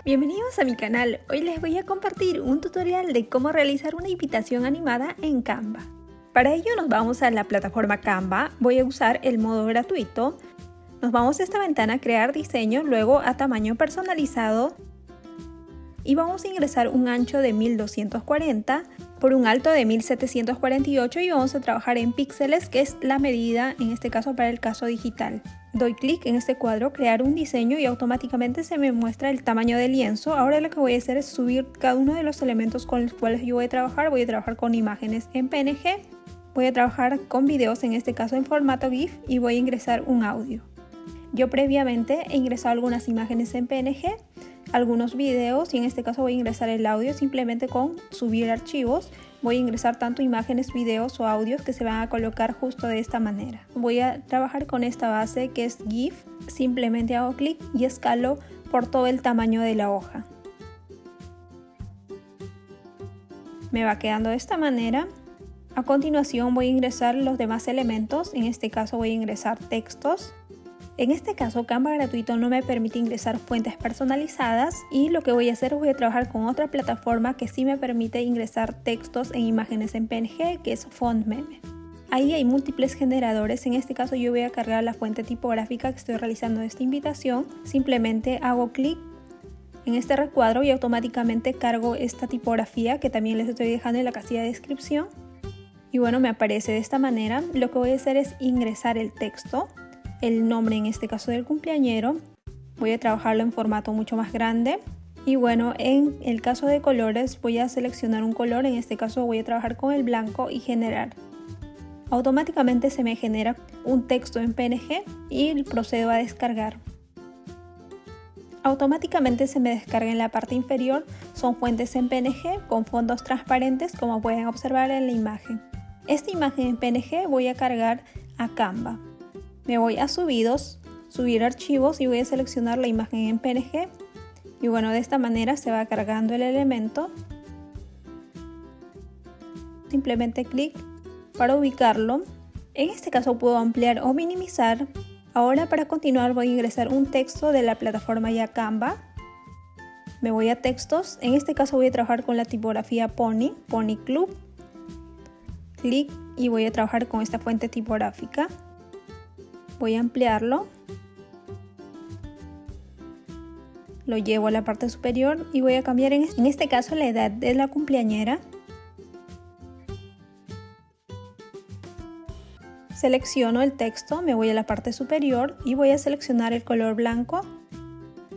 Bienvenidos a mi canal. Hoy les voy a compartir un tutorial de cómo realizar una invitación animada en Canva. Para ello nos vamos a la plataforma Canva, voy a usar el modo gratuito. Nos vamos a esta ventana crear diseño, luego a tamaño personalizado y vamos a ingresar un ancho de 1240 por un alto de 1748 y vamos a trabajar en píxeles, que es la medida en este caso para el caso digital. Doy clic en este cuadro, crear un diseño y automáticamente se me muestra el tamaño del lienzo. Ahora lo que voy a hacer es subir cada uno de los elementos con los cuales yo voy a trabajar. Voy a trabajar con imágenes en PNG, voy a trabajar con videos, en este caso en formato GIF, y voy a ingresar un audio. Yo previamente he ingresado algunas imágenes en PNG, algunos videos y en este caso voy a ingresar el audio simplemente con subir archivos. Voy a ingresar tanto imágenes, videos o audios que se van a colocar justo de esta manera. Voy a trabajar con esta base que es GIF, simplemente hago clic y escalo por todo el tamaño de la hoja. Me va quedando de esta manera. A continuación voy a ingresar los demás elementos, en este caso voy a ingresar textos. En este caso Canva gratuito no me permite ingresar fuentes personalizadas y lo que voy a hacer es voy a trabajar con otra plataforma que sí me permite ingresar textos en imágenes en PNG, que es FontMeme. Ahí hay múltiples generadores, en este caso yo voy a cargar la fuente tipográfica que estoy realizando de esta invitación. Simplemente hago clic en este recuadro y automáticamente cargo esta tipografía que también les estoy dejando en la casilla de descripción. Y bueno, me aparece de esta manera. Lo que voy a hacer es ingresar el texto, el nombre en este caso del cumpleañero. Voy a trabajarlo en formato mucho más grande y bueno, en el caso de colores voy a seleccionar un color, en este caso voy a trabajar con el blanco y generar. Automáticamente se me genera un texto en PNG y procedo a descargar. Automáticamente se me descarga en la parte inferior, son fuentes en PNG con fondos transparentes como pueden observar en la imagen. Esta imagen en PNG voy a cargar a Canva. Me voy a subidos, subir archivos y voy a seleccionar la imagen en PNG y bueno, de esta manera se va cargando el elemento. Simplemente clic para ubicarlo. En este caso puedo ampliar o minimizar. Ahora para continuar voy a ingresar un texto de la plataforma ya Canva. Me voy a textos, en este caso voy a trabajar con la tipografía Pony Club. Clic y voy a trabajar con esta fuente tipográfica. Voy a ampliarlo, lo llevo a la parte superior y voy a cambiar en este caso la edad de la cumpleañera. Selecciono el texto, me voy a la parte superior y voy a seleccionar el color blanco.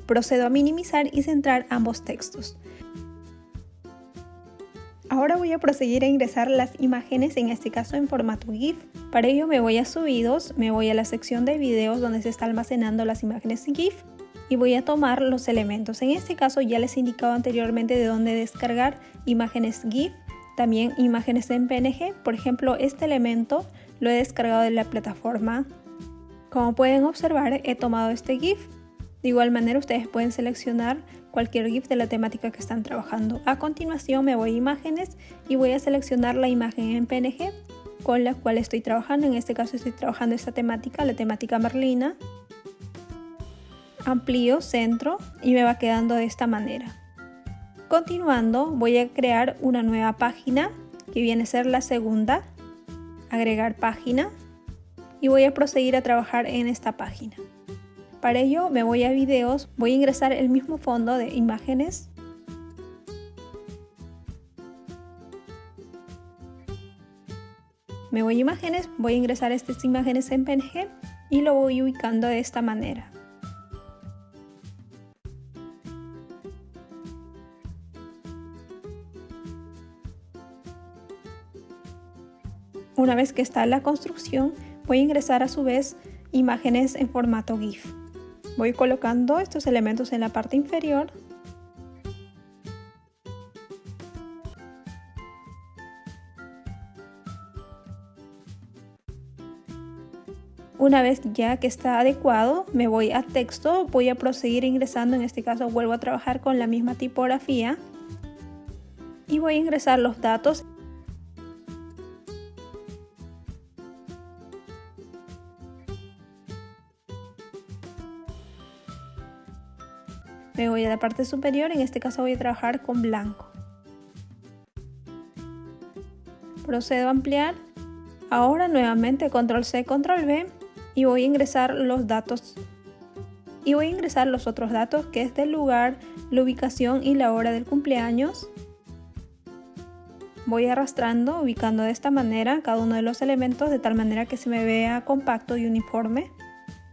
Procedo a minimizar y centrar ambos textos. Ahora voy a proseguir a ingresar las imágenes, en este caso en formato GIF. Para ello me voy a subidos, me voy a la sección de videos donde se está almacenando las imágenes en GIF y voy a tomar los elementos. En este caso ya les he indicado anteriormente de dónde descargar imágenes GIF, también imágenes en PNG. Por ejemplo, este elemento lo he descargado de la plataforma. Como pueden observar, he tomado este GIF. De igual manera ustedes pueden seleccionar cualquier GIF de la temática que están trabajando. A continuación me voy a imágenes y voy a seleccionar la imagen en PNG con la cual estoy trabajando. En este caso estoy trabajando esta temática, la temática Merlina. Amplío, centro y me va quedando de esta manera. Continuando voy a crear una nueva página que viene a ser la segunda. Agregar página y voy a proseguir a trabajar en esta página. Para ello me voy a videos, voy a ingresar el mismo fondo de imágenes. Me voy a imágenes, voy a ingresar estas imágenes en PNG y lo voy ubicando de esta manera. Una vez que está la construcción, voy a ingresar a su vez imágenes en formato GIF. Voy colocando estos elementos en la parte inferior. Una vez ya que está adecuado, me voy a texto, voy a proseguir ingresando, en este caso vuelvo a trabajar con la misma tipografía y voy a ingresar los datos. Me voy a la parte superior, en este caso voy a trabajar con blanco. Procedo a ampliar. Ahora nuevamente control C, control V y voy a ingresar los datos. Y voy a ingresar los otros datos, que es del lugar, la ubicación y la hora del cumpleaños. Voy arrastrando, ubicando de esta manera cada uno de los elementos de tal manera que se me vea compacto y uniforme.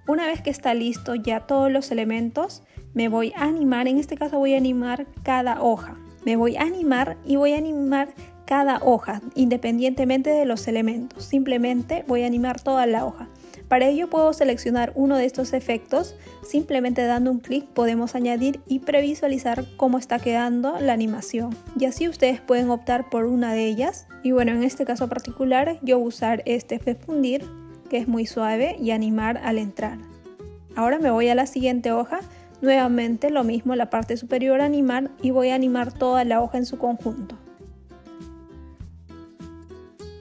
Una vez que está listo ya todos los elementos, me voy a animar. En este caso voy a animar cada hoja. Me voy a animar y voy a animar cada hoja independientemente de los elementos. Simplemente voy a animar toda la hoja. Para ello puedo seleccionar uno de estos efectos. Simplemente dando un clic podemos añadir y previsualizar cómo está quedando la animación. Y así ustedes pueden optar por una de ellas. Y bueno, en este caso particular yo voy a usar este de fundir, que es muy suave, y animar al entrar. Ahora me voy a la siguiente hoja. Nuevamente lo mismo, la parte superior animar y voy a animar toda la hoja en su conjunto.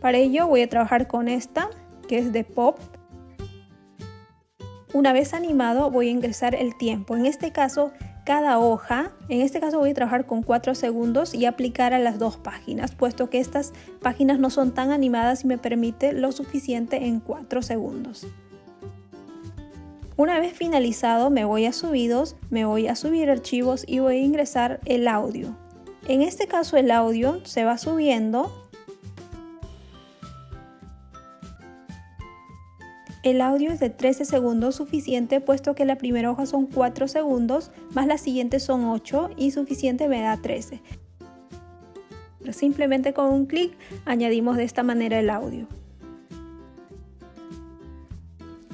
Para ello voy a trabajar con esta, que es de pop. Una vez animado voy a ingresar el tiempo. En este caso cada hoja, en este caso voy a trabajar con 4 segundos y aplicar a las dos páginas, puesto que estas páginas no son tan animadas y me permite lo suficiente en 4 segundos. Una vez finalizado me voy a subidos, me voy a subir archivos y voy a ingresar el audio. En este caso el audio se va subiendo. El audio es de 13 segundos suficiente, puesto que la primera hoja son 4 segundos, más las siguientes son 8 y suficiente me da 13. Simplemente con un clic añadimos de esta manera el audio.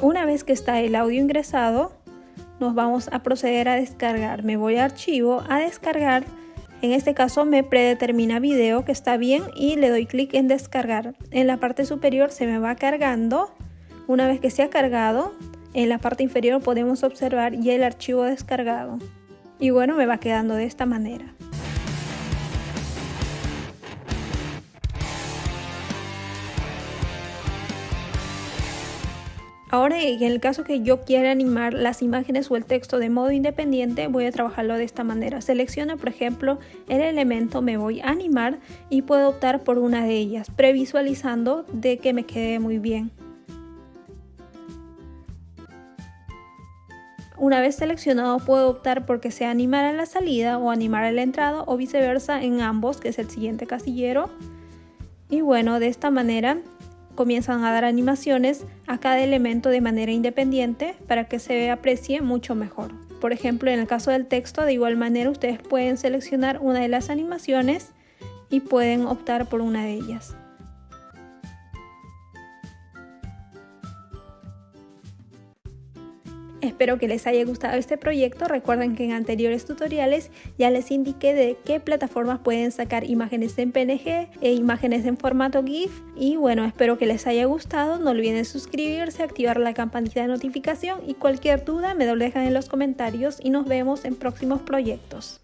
Una vez que está el audio ingresado, nos vamos a proceder a descargar. Me voy a archivo, a descargar. En este caso me predetermina video, que está bien, y le doy clic en descargar. En la parte superior se me va cargando. Una vez que se ha cargado, en la parte inferior podemos observar ya el archivo descargado. Y bueno, me va quedando de esta manera. Ahora, en el caso que yo quiera animar las imágenes o el texto de modo independiente, voy a trabajarlo de esta manera. Selecciono, por ejemplo, el elemento, me voy a animar y puedo optar por una de ellas, previsualizando de que me quede muy bien. Una vez seleccionado puedo optar por que sea animar a la salida o animar a la entrada o viceversa en ambos, que es el siguiente casillero. Y bueno, de esta manera comienzan a dar animaciones a cada elemento de manera independiente para que se aprecie mucho mejor. Por ejemplo, en el caso del texto, de igual manera ustedes pueden seleccionar una de las animaciones y pueden optar por una de ellas. Espero que les haya gustado este proyecto. Recuerden que en anteriores tutoriales ya les indiqué de qué plataformas pueden sacar imágenes en PNG e imágenes en formato GIF. Y bueno, espero que les haya gustado. No olviden suscribirse, activar la campanita de notificación y cualquier duda me lo dejan en los comentarios y nos vemos en próximos proyectos.